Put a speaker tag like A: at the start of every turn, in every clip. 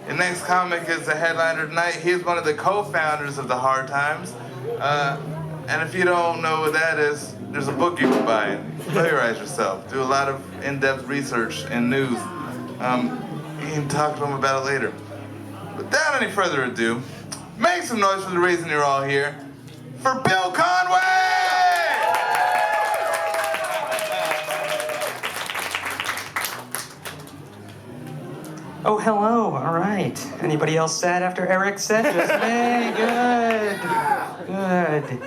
A: The next comic is the headliner tonight. He's one of the co-founders of the Hard Times. And if you don't know what that is, there's a book you can buy and familiarize yourself. Do a lot of in-depth research and news. You can talk to him about it later. Without any further ado, make some noise for the reason you're all here. For Bill Conway!
B: Oh, hello. All right. Anybody else sad after Eric's set? Just me. Good.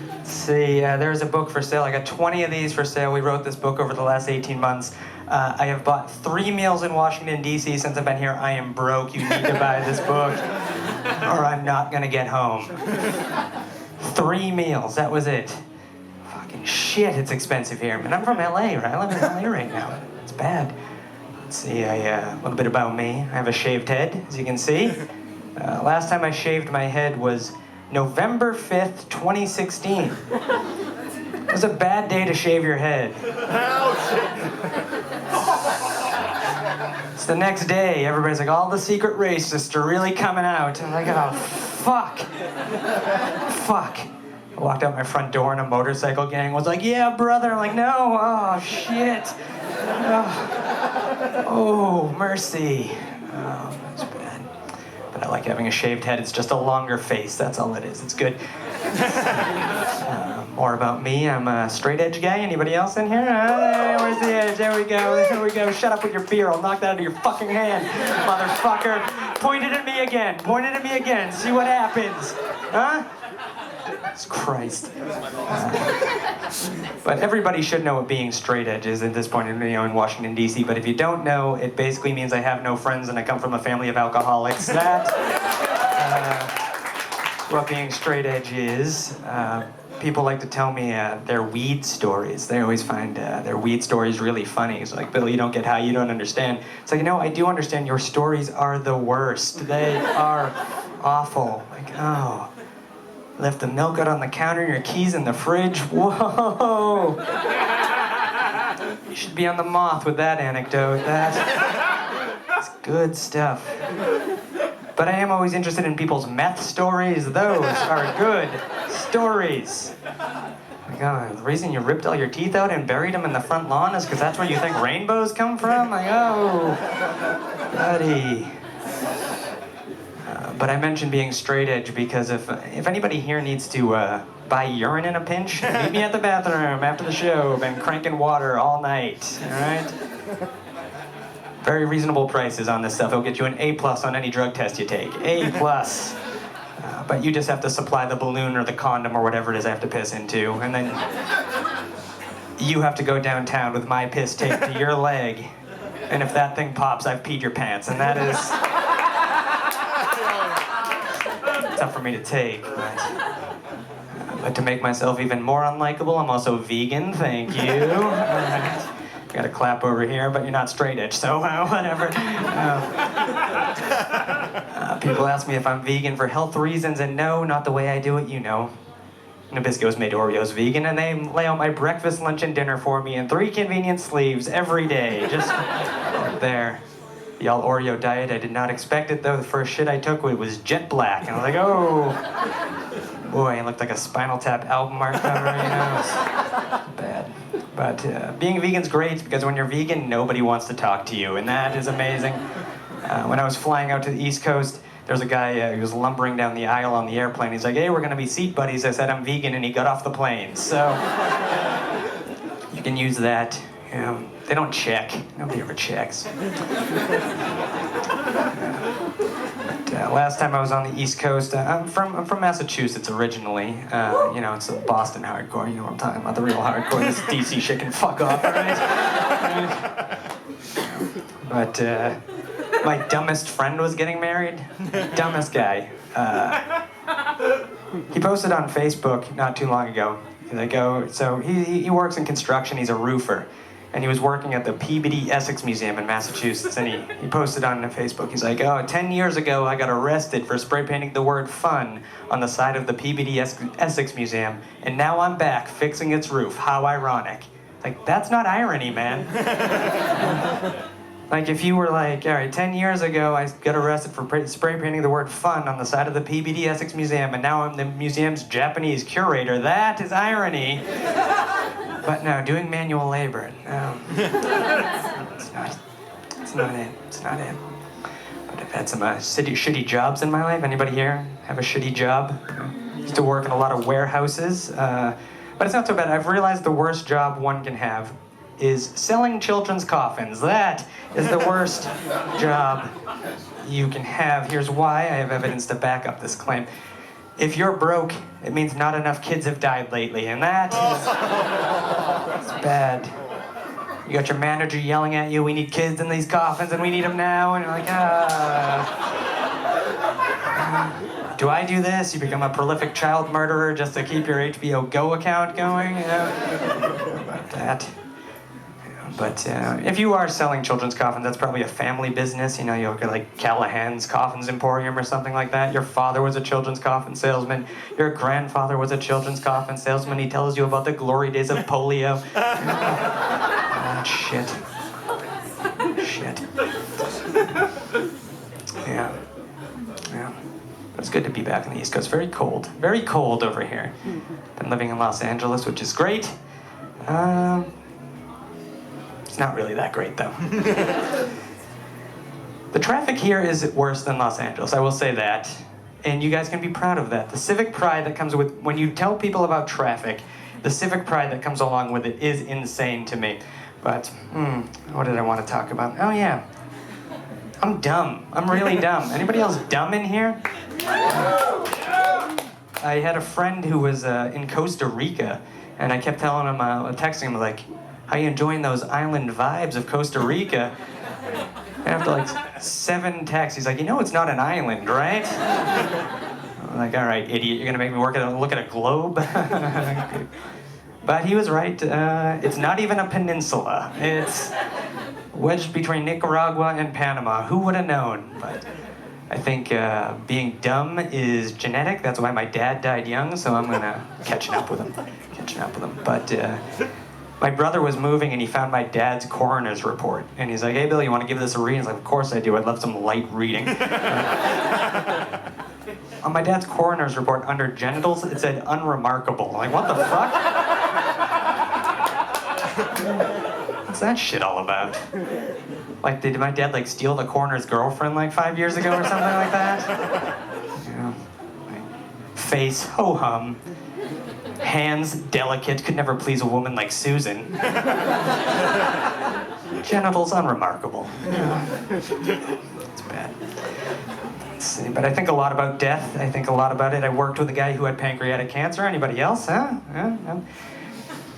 B: Let's see. There's a book for sale. I got 20 of these for sale. We wrote this book over the last 18 months. I have bought 3 meals in Washington, D.C. since I've been here. I am broke. You need to buy this book, or I'm not going to get home. 3 meals. That was it. Fucking shit, it's expensive here. And I'm from L.A., right? I live in L.A. right now. It's bad. Let's see, a little bit about me. I have a shaved head, as you can see. Last time I shaved my head was November 5th, 2016. It was a bad day to shave your head. It's the next day. Everybody's like, all the secret racists are really coming out. I'm like, oh, fuck. I walked out my front door and a motorcycle gang was like, yeah, brother. I'm like, no, oh, shit. Oh, mercy. Oh, that's bad. But I like having a shaved head. It's just a longer face. That's all it is. It's good. More about me. I'm a straight edge guy. Anybody else in here? Where's the edge? There we go. Shut up with your beer. I'll knock that out of your fucking hand, motherfucker. Point it at me again. See what happens. Huh? Jesus Christ. But everybody should know what being straight edge is at this point in Washington, D.C. But if you don't know, it basically means I have no friends and I come from a family of alcoholics. That's what being straight edge is. People like to tell me their weed stories. They always find their weed stories really funny. It's like, Bill, you don't get high, you don't understand. It's like, I do understand. Your stories are the worst. They are awful. Like, oh, left the milk out on the counter, your keys in the fridge. Whoa! You should be on the Moth with that anecdote. That's good stuff. But I am always interested in people's meth stories. Those are good stories. Like, oh, the reason you ripped all your teeth out and buried them in the front lawn is because that's where you think rainbows come from? Like, oh, buddy. But I mentioned being straight edge because if anybody here needs to buy urine in a pinch, meet me at the bathroom after the show. I've been cranking water all night, all right? Very reasonable prices on this stuff. It'll get you an A+ on any drug test you take. A+. But you just have to supply the balloon or the condom or whatever it is I have to piss into. And then you have to go downtown with my piss taped to your leg. And if that thing pops, I've peed your pants. And that is tough for me to take. But to make myself even more unlikable, I'm also vegan. Thank you. All right. Got a clap over here, but you're not straight edge, so whatever. People ask me if I'm vegan for health reasons, and no, not the way I do it, Nabisco's made Oreos vegan, and they lay out my breakfast, lunch, and dinner for me in 3 convenient sleeves every day, just there. The all Oreo diet, I did not expect it, though. The first shit I took was jet black, and I was like, oh. Boy, it looked like a Spinal Tap album art cover, It's bad. But being vegan's great because when you're vegan, nobody wants to talk to you, and that is amazing. When I was flying out to the East Coast, there was a guy who was lumbering down the aisle on the airplane. He's like, hey, we're going to be seat buddies. I said, I'm vegan, and he got off the plane. So you can use that. They don't check. Nobody ever checks. Last time I was on the East Coast, I'm from Massachusetts originally. It's the Boston hardcore. You know what I'm talking about, the real hardcore. This DC shit can fuck off, right? But my dumbest friend was getting married. Dumbest guy. He posted on Facebook not too long ago. So he works in construction. He's a roofer. And he was working at the Peabody Essex Museum in Massachusetts, and he posted on Facebook, he's like, 10 years ago I got arrested for spray painting the word fun on the side of the Peabody Essex Museum, and now I'm back fixing its roof. How ironic. Like, that's not irony, man. Like if you were like, all right, 10 years ago I got arrested for spray painting the word fun on the side of the PBD Essex Museum, and now I'm the museum's Japanese curator. That is irony. But no, doing manual labor, no. It's not it. It's not it. But I've had some shitty jobs in my life. Anybody here have a shitty job? Used to work in a lot of warehouses. But it's not so bad. I've realized the worst job one can have is selling children's coffins. That is the worst job you can have. Here's why. I have evidence to back up this claim. If you're broke, it means not enough kids have died lately, and that is bad. You got your manager yelling at you, we need kids in these coffins and we need them now, and you're like, do I do this? You become a prolific child murderer just to keep your HBO Go account going? About that. But if you are selling children's coffins, that's probably a family business. You know, you'll get like Callahan's Coffins Emporium or something like that. Your father was a children's coffin salesman. Your grandfather was a children's coffin salesman. He tells you about the glory days of polio. Shit. Yeah. It's good to be back on the East Coast. Very cold over here. Been living in Los Angeles, which is great. It's not really that great, though. The traffic here is worse than Los Angeles, I will say that. And you guys can be proud of that. The civic pride that comes with, when you tell people about traffic, the civic pride that comes along with it is insane to me. But, what did I want to talk about? Oh, yeah. I'm dumb. I'm really dumb. Anybody else dumb in here? I had a friend who was in Costa Rica, and I kept telling him, texting him, like, how you enjoying those island vibes of Costa Rica? And after like 7 texts, he's like, you know it's not an island, right? I'm like, all right, idiot, you're gonna make me look at a globe? But he was right, it's not even a peninsula. It's wedged between Nicaragua and Panama. Who would have known? But I think being dumb is genetic. That's why my dad died young, so I'm catching up with him. But my brother was moving and he found my dad's coroner's report. And he's like, hey, Bill, you want to give this a read? He's like, of course I do. I'd love some light reading. On my dad's coroner's report, under genitals, it said unremarkable. I'm like, what the fuck? What's that shit all about? Like, did my dad, like, steal the coroner's girlfriend, like, 5 years ago or something like that? Yeah. Face, ho-hum. Hands, delicate, could never please a woman like Susan. Genitals, unremarkable. It's bad. Let's see, but I think a lot about death. I think a lot about it. I worked with a guy who had pancreatic cancer. Anybody else? Huh? It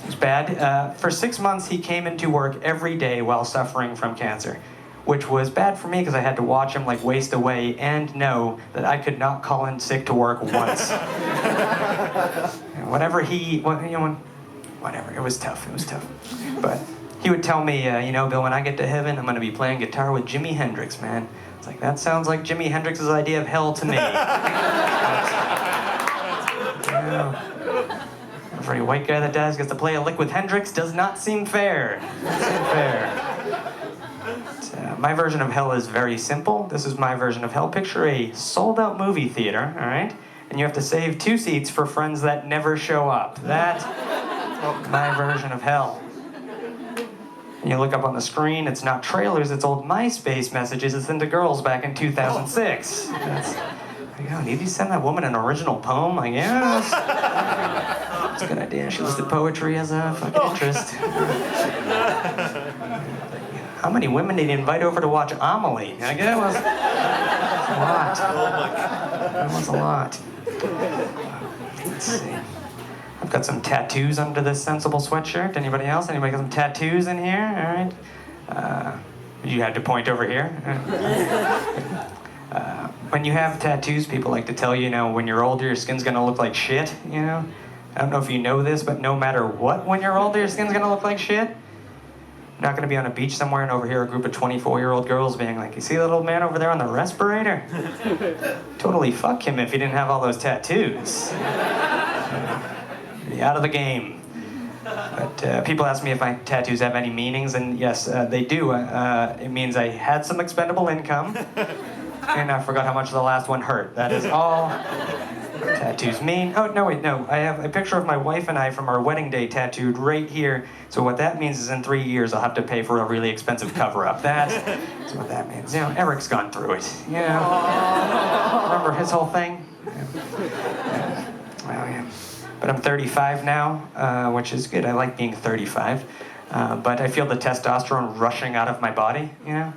B: was bad. For 6 months, he came into work every day while suffering from cancer, which was bad for me because I had to watch him like waste away and know that I could not call in sick to work once. Whatever, it was tough. But he would tell me, Bill, when I get to heaven, I'm going to be playing guitar with Jimi Hendrix, man. It's like, that sounds like Jimi Hendrix's idea of hell to me. Every white guy that dies gets to play a lick with Hendrix does not seem fair. My version of hell is very simple. This is my version of hell. Picture a sold-out movie theater, all right? And you have to save 2 seats for friends that never show up. That's my version of hell. And you look up on the screen, it's not trailers, it's old MySpace messages it's sent to girls back in 2006. That's need you send that woman an original poem? Like, yes. That's a good idea. She listed poetry as a fucking interest. How many women did he invite over to watch Amelie? Like, it was a lot. It was a lot. Let's see. I've got some tattoos under this sensible sweatshirt. Anybody else? Anybody got some tattoos in here? All right. You had to point over here. When you have tattoos, people like to tell you, when you're older, your skin's gonna look like shit, I don't know if you know this, but no matter what, when you're older, your skin's gonna look like shit. You're not gonna be on a beach somewhere and overhear a group of 24-year-old girls being like, you see that old man over there on the respirator? Totally fuck him if he didn't have all those tattoos. Be out of the game. But people ask me if my tattoos have any meanings, and yes, they do. It means I had some expendable income, and I forgot how much the last one hurt. That is all tattoos mean. Oh, no, wait, no. I have a picture of my wife and I from our wedding day tattooed right here. So what that means is in 3 years, I'll have to pay for a really expensive cover-up. That's what that means. You know, Eric's gone through it. You know, remember his whole thing? Yeah. Well, yeah. But I'm 35 now, which is good. I like being 35. But I feel the testosterone rushing out of my body, you know?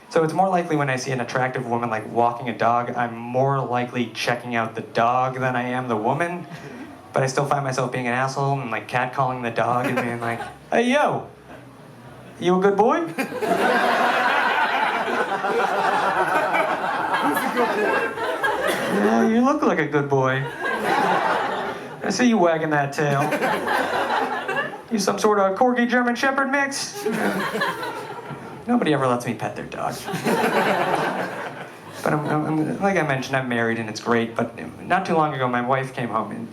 B: So it's more likely when I see an attractive woman like walking a dog, I'm more likely checking out the dog than I am the woman. But I still find myself being an asshole and like catcalling the dog and being like, "Hey, yo, you a good boy?"
C: Who's a good boy?
B: Yeah, you look like a good boy. I see you wagging that tail. You some sort of corgi German Shepherd mix? Nobody ever lets me pet their dog. But I'm, like I mentioned, I'm married and it's great, but not too long ago my wife came home and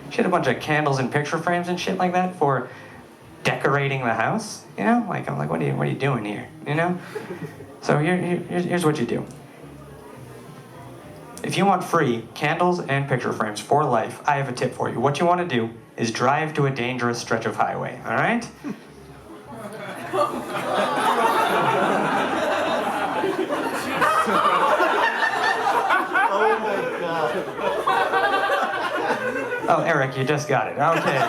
B: she had a bunch of candles and picture frames and shit like that for decorating the house, you know? Like, I'm like, what are you doing here, you know? So here's what you do. If you want free candles and picture frames for life, I have a tip for you. What you want to do is drive to a dangerous stretch of highway, all right?
C: Oh my God.
B: Oh, Eric, you just got it. Okay.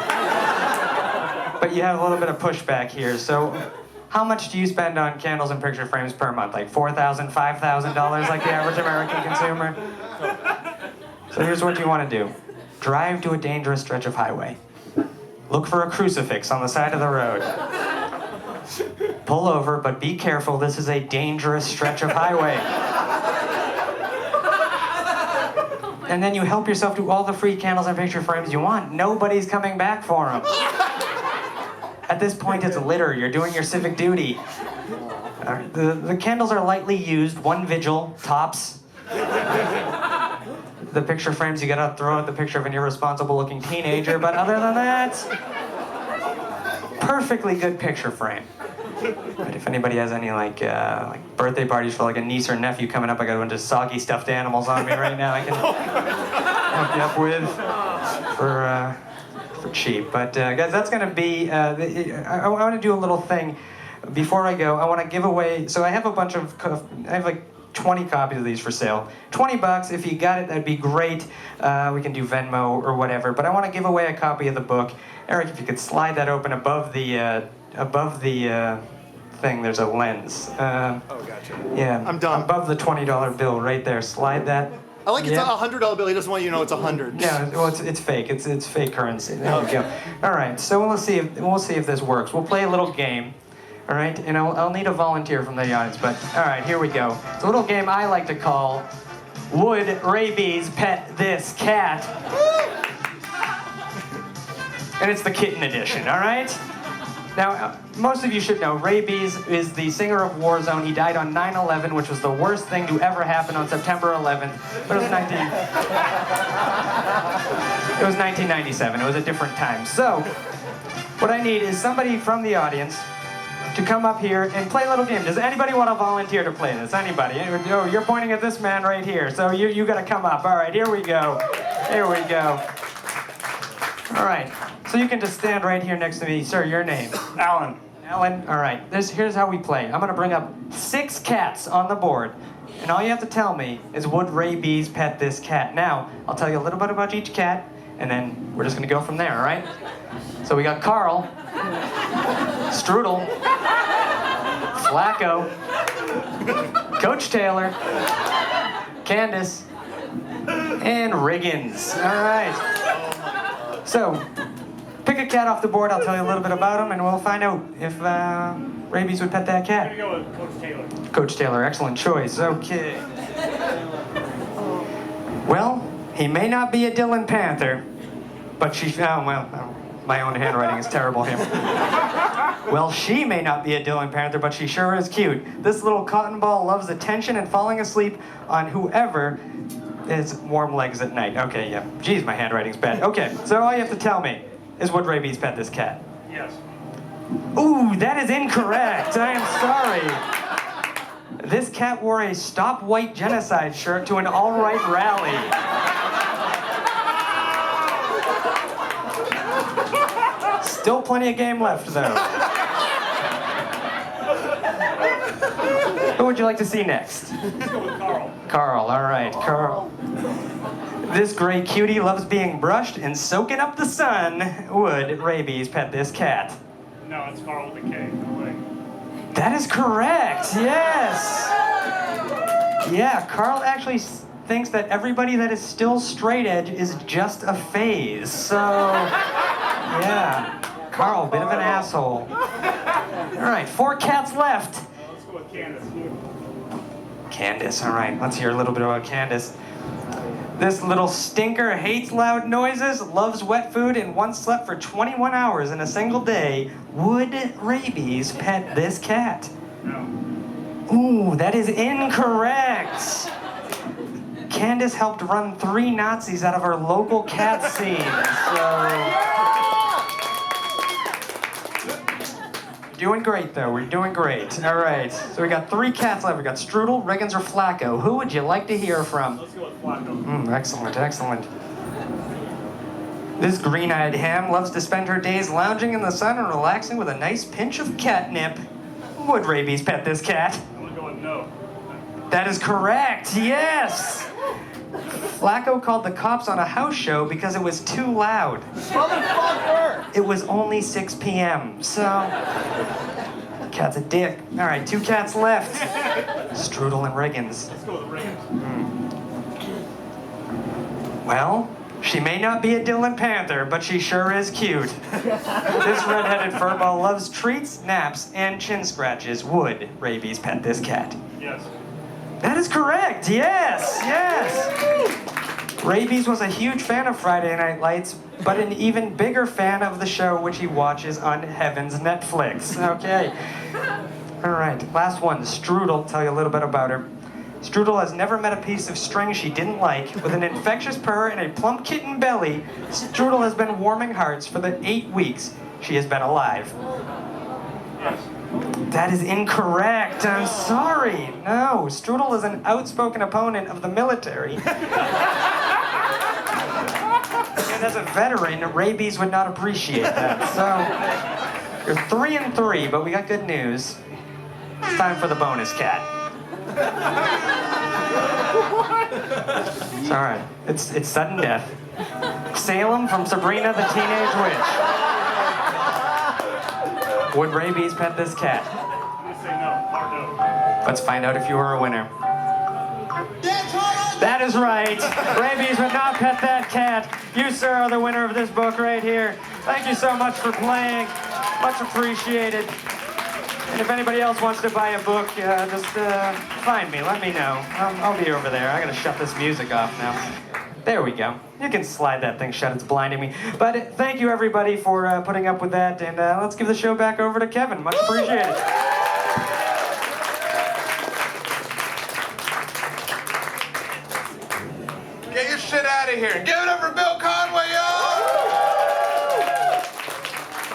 B: But you have a little bit of pushback here. So how much do you spend on candles and picture frames per month? Like $4,000, $5,000 like the average American consumer? So here's what you want to do. Drive to a dangerous stretch of highway. Look for a crucifix on the side of the road. Pull over, but be careful. This is a dangerous stretch of highway. And then you help yourself to all the free candles and picture frames you want. Nobody's coming back for them. At this point, it's litter. You're doing your civic duty. The candles are lightly used. One vigil, tops. The picture frames, you gotta throw out the picture of an irresponsible-looking teenager. But other than that, perfectly good picture frame. But if anybody has any like birthday parties for like a niece or nephew coming up, I got a bunch of soggy stuffed animals on me right now. I can hook you up with for cheap. But guys, that's gonna be. I want to do a little thing before I go. I want to give away. So I have a bunch of. I have like 20 copies of these for sale. $20. If you got it, that'd be great. We can do Venmo or whatever. But I want to give away a copy of the book. Eric, if you could slide that open above the thing, there's a lens.
C: Oh, gotcha.
B: Yeah.
C: I'm done.
B: Above the $20 bill, right there. Slide that.
C: I like it's
B: Yeah.
C: a $100 bill. He doesn't want you to know it's 100.
B: Yeah. Well, it's fake. It's fake currency. There we go. All right. So we'll see if this works. We'll play a little game. All right. And I'll need a volunteer from the audience. But all right, here we go. It's a little game I like to call Would Raybeez Pet This Cat? And it's the kitten edition. All right. Now, most of you should know, Raybeez is the singer of Warzone. He died on 9/11, which was the worst thing to ever happen on September 11th. But it was 1997. It was a different time. So, what I need is somebody from the audience to come up here and play a little game. Does anybody want to volunteer to play this? Anybody? Oh, you're pointing at this man right here. So you got to come up. All right, here we go. Here we go. All right. So you can just stand right here next to me. Sir, your name?
C: Alan.
B: Alan? All right. Here's how we play. I'm going to bring up 6 cats on the board. And all you have to tell me is, would Raybeez pet this cat? Now, I'll tell you a little bit about each cat, and then we're just going to go from there, all right? So we got Carl, Strudel, Flacco, Coach Taylor, Candace, and Riggins. All right. So, pick a cat off the board. I'll tell you a little bit about him, and we'll find out if Raybeez would pet that cat.
D: I'm gonna go with Coach Taylor.
B: Coach Taylor, excellent choice. Okay. Well, he may not be a Dylan Panther, but my own handwriting is terrible here. Well, she may not be a Dylan Panther, but she sure is cute. This little cotton ball loves attention and falling asleep on whoever is warm legs at night. Okay, yeah. Geez, my handwriting's bad. Okay, so all you have to tell me Is Would Raybeez Pet this cat?
D: Yes.
B: Ooh, that is incorrect. I am sorry. This cat wore a Stop White Genocide shirt to an all-right rally. Still plenty of game left, though. Who would you like to see next?
D: Let's go with Carl.
B: Carl, all right, Carl. This gray cutie loves being brushed and soaking up the sun. Would Raybeez pet this cat?
D: No, it's Carl with a K. No way.
B: That is correct, yes. Yeah, Carl actually thinks that everybody that is still straight edge is just a phase. So, yeah. Carl, bit of an asshole. All right, 4 cats left.
D: Let's go with Candace.
B: Candace, all right, let's hear a little bit about Candace. This little stinker hates loud noises, loves wet food, and once slept for 21 hours in a single day. Would Raybeez pet this cat?
D: No.
B: Ooh, that is incorrect. Candace helped run 3 Nazis out of our local cat scene, so... Doing great, though. We're doing great. All right, so we got 3 cats left. We got Strudel, Riggins, or Flacco. Who would you like to hear from?
D: Let's go with Flacco.
B: Excellent, excellent. This green-eyed ham loves to spend her days lounging in the sun and relaxing with a nice pinch of catnip. Would Raybeez pet this cat?
D: I'm gonna go with no.
B: That is correct, yes! Flacco called the cops on a house show because it was too loud.
C: Motherfucker!
B: It was only 6 p.m., so... Cat's a dick. All right, 2 cats left. Strudel and Riggins.
D: Let's go with Riggins.
B: Well, she may not be a Dylan Panther, but she sure is cute. This red-headed furball loves treats, naps, and chin scratches. Would Raybeez pet this cat?
D: Yes.
B: That is correct, yes, yes. Raybeez was a huge fan of Friday Night Lights, but an even bigger fan of the show which he watches on Heaven's Netflix. Okay. All right, last one, Strudel. Tell you a little bit about her. Strudel has never met a piece of string she didn't like. With an infectious purr and a plump kitten belly, Strudel has been warming hearts for the 8 weeks she has been alive.
D: Yes.
B: That is incorrect. I'm sorry. No, Strudel is an outspoken opponent of the military. And as a veteran, Raybeez would not appreciate that. So, you're 3 and 3, but we got good news. It's time for the bonus cat. It's all right. It's sudden death. Salem from Sabrina the Teenage Witch. Would Raybeez pet this cat?
D: I'm gonna say no. Hard no.
B: Let's find out if you are a winner. That is right. Raybeez would not pet that cat. You, sir, are the winner of this book right here. Thank you so much for playing. Much appreciated. And if anybody else wants to buy a book, just find me. Let me know. I'll be over there. I gotta shut this music off now. There we go. You can slide that thing shut. It's blinding me. But thank you, everybody, for putting up with that. And let's give the show back over to Kevin. Much appreciated.
A: Get your shit out of here. Give it up for Bill Conway, yo!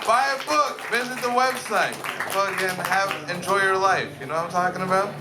A: Buy a book. Visit the website. Fucking enjoy your life. You know what I'm talking about?